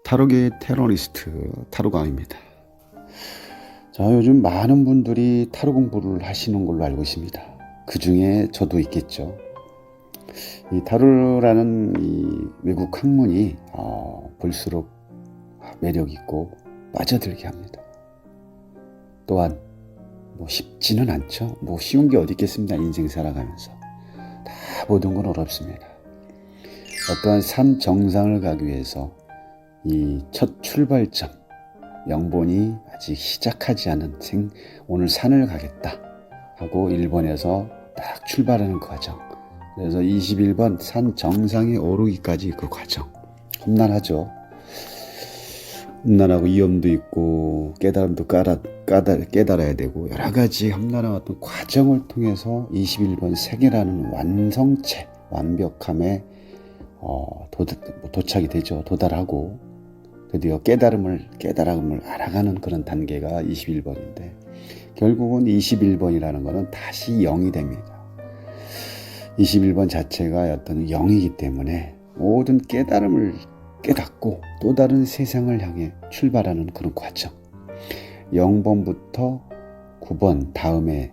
타로계의 테러리스트 타로강입니다. 자, 요즘 많은 분들이 타로 공부를 하시는 걸로 알고 있습니다. 그 중에 저도 있겠죠. 이 타로라는 이 외국 학문이 볼수록 매력 있고 빠져들게 합니다. 또한 쉽지는 않죠. 쉬운 게 어디 있겠습니까? 인생 살아가면서 다 모든 건 어렵습니다. 어떠한 삶 정상을 가기 위해서 이 첫 출발점, 영본이 아직 시작하지 않은 오늘 산을 가겠다 하고 일본에서 딱 출발하는 과정. 그래서 21번 산 정상에 오르기까지 그 과정. 험난하죠. 험난하고 위험도 있고 깨달음도 깨달아야 되고 여러 가지 험난한 어떤 과정을 통해서 21번 세계라는 완성체, 완벽함에 도착이 되죠. 도달하고 드디어 깨달음을 알아가는 그런 단계가 21번인데 결국은 21번이라는 것은 다시 0이 됩니다. 21번 자체가 어떤 0이기 때문에 모든 깨달음을 깨닫고 또 다른 세상을 향해 출발하는 그런 과정. 0번부터 9번 다음에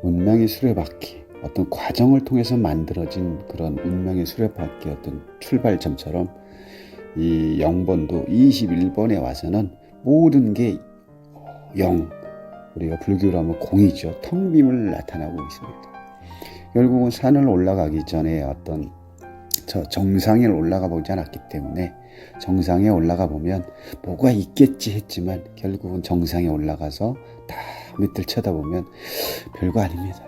운명의 수레바퀴, 어떤 과정을 통해서 만들어진 그런 운명의 수레바퀴 어떤 출발점처럼 이 0번도 21번에 와서는 모든 게 0, 우리가 불교로 하면 공이죠. 텅 빔을 나타나고 있습니다. 결국은 산을 올라가기 전에 어떤 저 정상에 올라가 보지 않았기 때문에 정상에 올라가 보면 뭐가 있겠지 했지만 결국은 정상에 올라가서 다 밑을 쳐다보면 별거 아닙니다.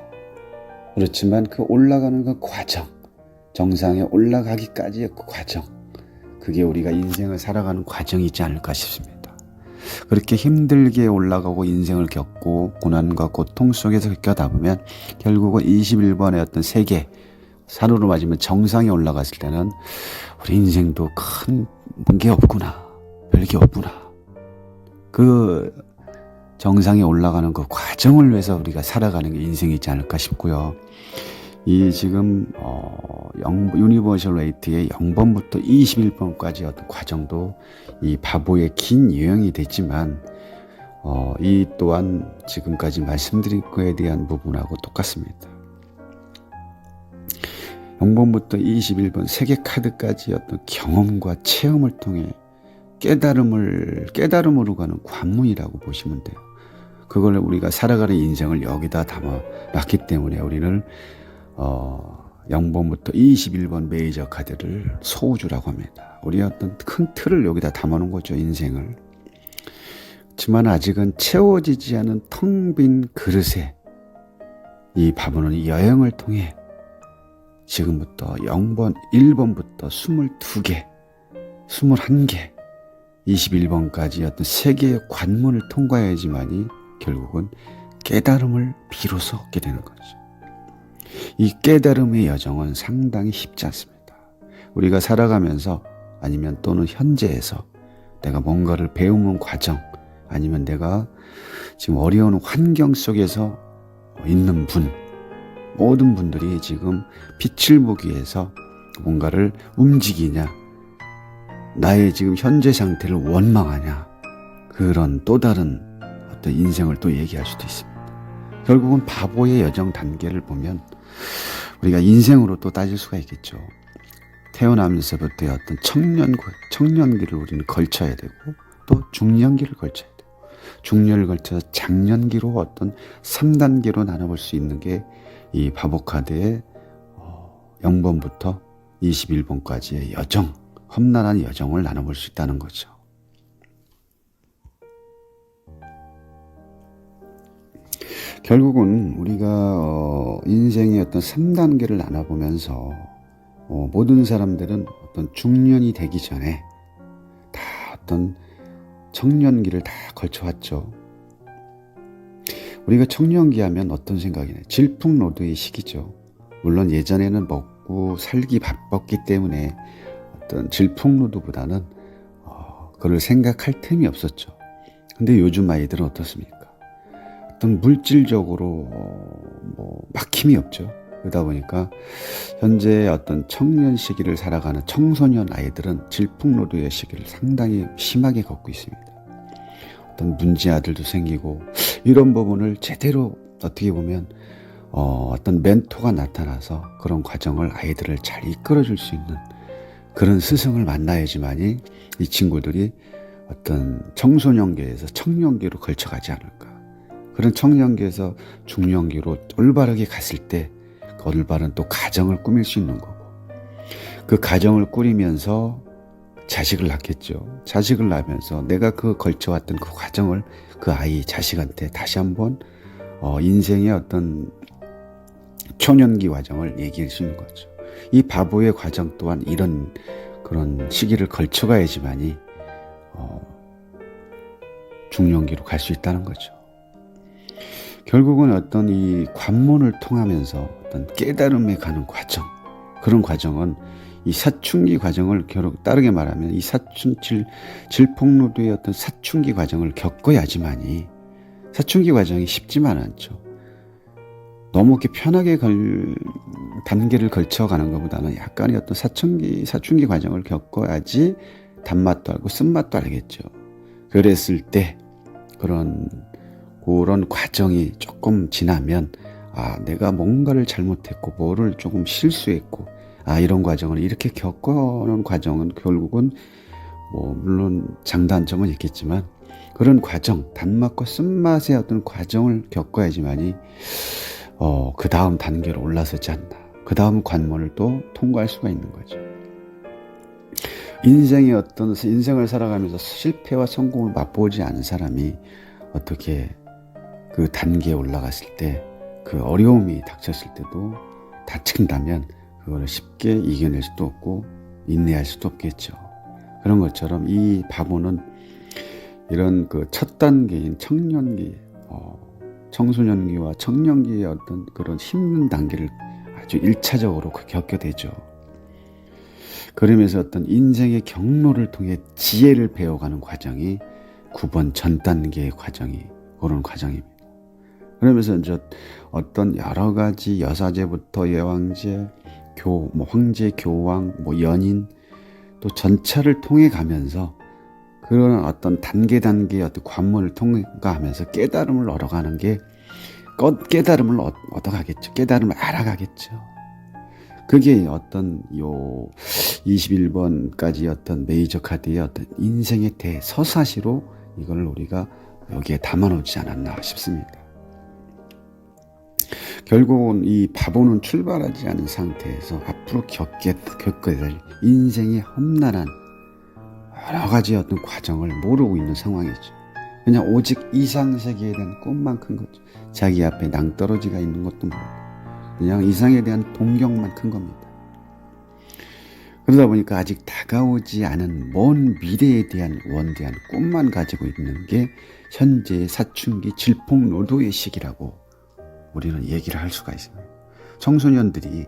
그렇지만 그 올라가는 그 과정, 정상에 올라가기까지의 그 과정, 그게 우리가 인생을 살아가는 과정이지 않을까 싶습니다. 그렇게 힘들게 올라가고 인생을 겪고 고난과 고통 속에서 겪다 보면 결국은 21번의 어떤 세계, 산으로 맞으면 정상에 올라갔을 때는 우리 인생도 큰 게 없구나, 별게 없구나. 그 정상에 올라가는 그 과정을 위해서 우리가 살아가는 게 인생이지 않을까 싶고요. 이 지금 유니버셜 웨이트의 0번부터 21번까지 어떤 과정도 이 바보의 긴 유형이 됐지만 이 또한 지금까지 말씀드린 거에 대한 부분하고 똑같습니다. 0번부터 21번 세계 카드까지 어떤 경험과 체험을 통해 깨달음으로 가는 관문이라고 보시면 돼요. 그걸 우리가 살아가는 인생을 여기다 담아놨기 때문에 우리는 0번부터 21번 메이저 카드를 소우주라고 합니다. 우리 어떤 큰 틀을 여기다 담아놓은 거죠, 인생을. 그렇지만 아직은 채워지지 않은 텅 빈 그릇에 이 바보는 여행을 통해 지금부터 1번부터 22개, 21개, 21번까지 어떤 세계의 관문을 통과해야지만이 결국은 깨달음을 비로소 얻게 되는 거죠. 이 깨달음의 여정은 상당히 쉽지 않습니다. 우리가 살아가면서 아니면 또는 현재에서 내가 뭔가를 배우는 과정 아니면 내가 지금 어려운 환경 속에서 있는 모든 분들이 지금 빛을 보기 위해서 뭔가를 움직이냐, 나의 지금 현재 상태를 원망하냐, 그런 또 다른 어떤 인생을 또 얘기할 수도 있습니다. 결국은 바보의 여정 단계를 보면 우리가 인생으로 또 따질 수가 있겠죠. 태어나면서부터의 어떤 청년기를 우리는 걸쳐야 되고 또 중년기를 걸쳐야 되고 중년을 걸쳐서 장년기로 어떤 3단계로 나눠볼 수 있는 게 이 바보 카드의 0번부터 21번까지의 여정, 험난한 여정을 나눠볼 수 있다는 거죠. 결국은 우리가 인생의 어떤 3단계를 나눠보면서 모든 사람들은 어떤 중년이 되기 전에 다 어떤 청년기를 다 걸쳐왔죠. 우리가 청년기 하면 어떤 생각이냐, 질풍노도의 시기죠. 물론 예전에는 먹고 살기 바빴기 때문에 어떤 질풍노도보다는 그걸 생각할 틈이 없었죠. 근데 요즘 아이들은 어떻습니까? 어떤 물질적으로 막힘이 없죠. 그러다 보니까 현재 어떤 청년 시기를 살아가는 청소년 아이들은 질풍노도의 시기를 상당히 심하게 겪고 있습니다. 어떤 문제아들도 생기고 이런 부분을 제대로 어떻게 보면 어떤 멘토가 나타나서 그런 과정을 아이들을 잘 이끌어줄 수 있는 그런 스승을 만나야지만이 이 친구들이 어떤 청소년기에서 청년기로 걸쳐가지 않을까. 그런 청년기에서 중년기로 올바르게 갔을 때 그 올바른 또 가정을 꾸밀 수 있는 거고, 그 가정을 꾸리면서 자식을 낳겠죠. 자식을 낳으면서 내가 그 걸쳐왔던 그 과정을 그 아이 자식한테 다시 한번 인생의 어떤 초년기 과정을 얘기할 수 있는 거죠. 이 바보의 과정 또한 이런 그런 시기를 걸쳐가야지만이 중년기로 갈 수 있다는 거죠. 결국은 어떤 이 관문을 통하면서 어떤 깨달음에 가는 과정, 그런 과정은 이 사춘기 과정을 따르게 말하면 이 질풍노도의 어떤 사춘기 과정을 겪어야지만이, 사춘기 과정이 쉽지만 않죠. 너무 이렇게 편하게 단계를 걸쳐가는 것보다는 약간의 어떤 사춘기 과정을 겪어야지 단맛도 알고 쓴맛도 알겠죠. 그랬을 때 그런 과정이 조금 지나면 내가 뭔가를 잘못했고 뭐를 조금 실수했고 이런 과정을 이렇게 겪어오는 과정은 결국은 물론 장단점은 있겠지만 그런 과정, 단맛과 쓴맛의 어떤 과정을 겪어야지만이 그 다음 단계로 올라서지 않나. 그 다음 관문을 또 통과할 수가 있는 거죠. 인생을 살아가면서 실패와 성공을 맛보지 않은 사람이 어떻게 그 단계에 올라갔을 때 그 어려움이 닥쳤을 때도 다친다면 그거를 쉽게 이겨낼 수도 없고 인내할 수도 없겠죠. 그런 것처럼 이 바보는 이런 그 첫 단계인 청년기, 청소년기와 청년기의 어떤 그런 힘든 단계를 아주 1차적으로 겪게 되죠. 그러면서 어떤 인생의 경로를 통해 지혜를 배워가는 과정이 9번 전 단계의 과정이 그런 과정입니다. 그러면서 이제 어떤 여러 가지 여사제부터 여왕제, 황제, 교왕, 연인 또 전차를 통해 가면서 그런 어떤 단계의 어떤 관문을 통과하면서 깨달음을 얻어가는 게 깨달음을 얻어가겠죠. 깨달음을 알아가겠죠. 그게 어떤 21번까지 어떤 메이저 카드의 어떤 인생의 대서사시로 이걸 우리가 여기에 담아놓지 않았나 싶습니다. 결국은 이 바보는 출발하지 않은 상태에서 앞으로 겪게 될 인생의 험난한 여러 가지 어떤 과정을 모르고 있는 상황이죠. 그냥 오직 이상세계에 대한 꿈만 큰 거죠. 자기 앞에 낭떠러지가 있는 것도 모르고 그냥 이상에 대한 동경만 큰 겁니다. 그러다 보니까 아직 다가오지 않은 먼 미래에 대한 원대한 꿈만 가지고 있는 게 현재의 사춘기 질풍노도의 시기라고 우리는 얘기를 할 수가 있습니다. 청소년들이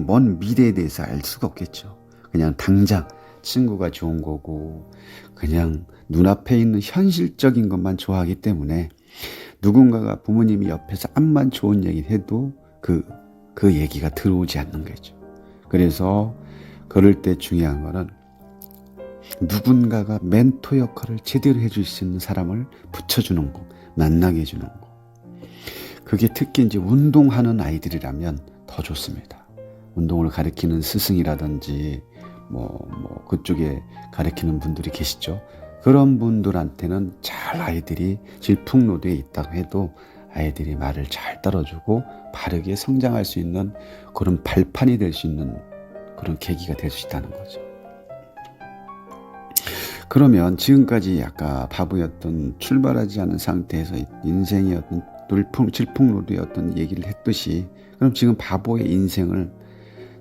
먼 미래에 대해서 알 수가 없겠죠. 그냥 당장 친구가 좋은 거고 그냥 눈앞에 있는 현실적인 것만 좋아하기 때문에 누군가가 부모님이 옆에서 암만 좋은 얘기를 해도 그 얘기가 들어오지 않는 거죠. 그래서 그럴 때 중요한 거는 누군가가 멘토 역할을 제대로 해줄 수 있는 사람을 붙여주는 거, 만나게 해주는 거. 그게 특히 이제 운동하는 아이들이라면 더 좋습니다. 운동을 가르치는 스승이라든지 그쪽에 가르치는 분들이 계시죠. 그런 분들한테는 잘 아이들이 질풍노도에 있다고 해도 아이들이 말을 잘 따라주고 바르게 성장할 수 있는 그런 발판이 될 수 있는 그런 계기가 될 수 있다는 거죠. 그러면 지금까지 아까 바보였던 출발하지 않은 상태에서 인생의 어떤 질풍노도의 어떤 얘기를 했듯이 그럼 지금 바보의 인생을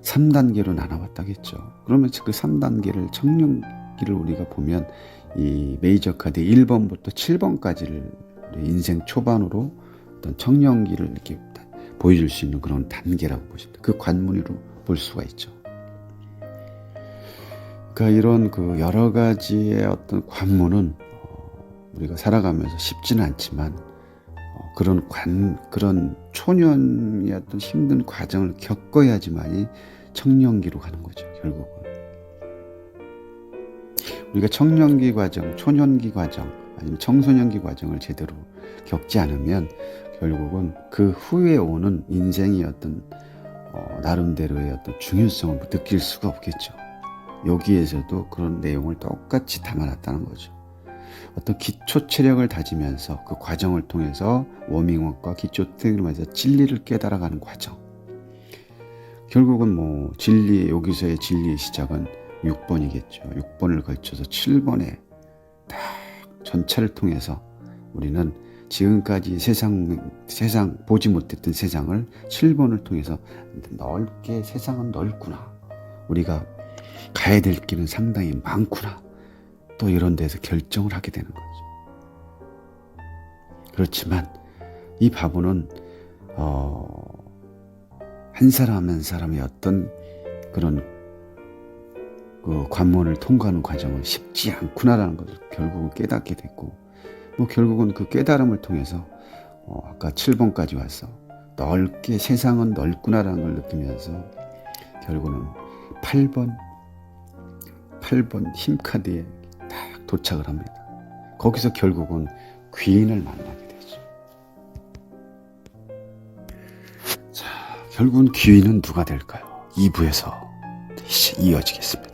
3단계로 나눠봤다겠죠. 그러면 그 3단계를 청년기를 우리가 보면 이 메이저 카드 1번부터 7번까지를 인생 초반으로 어떤 청년기를 이렇게 보여줄 수 있는 그런 단계라고 보십니다. 그 관문으로 볼 수가 있죠. 그러니까 이런 그 여러 가지의 어떤 관문은 우리가 살아가면서 쉽지는 않지만 그런 초년의 어떤 힘든 과정을 겪어야지만이 청년기로 가는 거죠. 결국은 우리가 청년기 과정, 초년기 과정, 아니면 청소년기 과정을 제대로 겪지 않으면 결국은 그 후에 오는 인생의 어떤 나름대로의 어떤 중요성을 느낄 수가 없겠죠. 여기에서도 그런 내용을 똑같이 담아놨다는 거죠. 어떤 기초 체력을 다지면서 그 과정을 통해서 워밍업과 기초 체력을 통해서 진리를 깨달아가는 과정. 결국은 뭐 여기서의 진리의 시작은 6번이겠죠. 6번을 걸쳐서 7번에 딱 전차를 통해서 우리는 지금까지 세상 보지 못했던 세상을 7번을 통해서 넓게 세상은 넓구나. 우리가 가야 될 길은 상당히 많구나. 또 이런 데서 결정을 하게 되는 거죠. 그렇지만 이 바보는 한 사람 한 사람의 어떤 그런 그 관문을 통과하는 과정은 쉽지 않구나라는 것을 결국은 깨닫게 됐고, 뭐 결국은 그 깨달음을 통해서 아까 7번까지 와서 넓게 세상은 넓구나라는 걸 느끼면서 결국은 8번 힘카드에 딱 도착을 합니다. 거기서 결국은 귀인을 만나게 되죠. 자, 결국은 귀인은 누가 될까요? 2부에서 이어지겠습니다.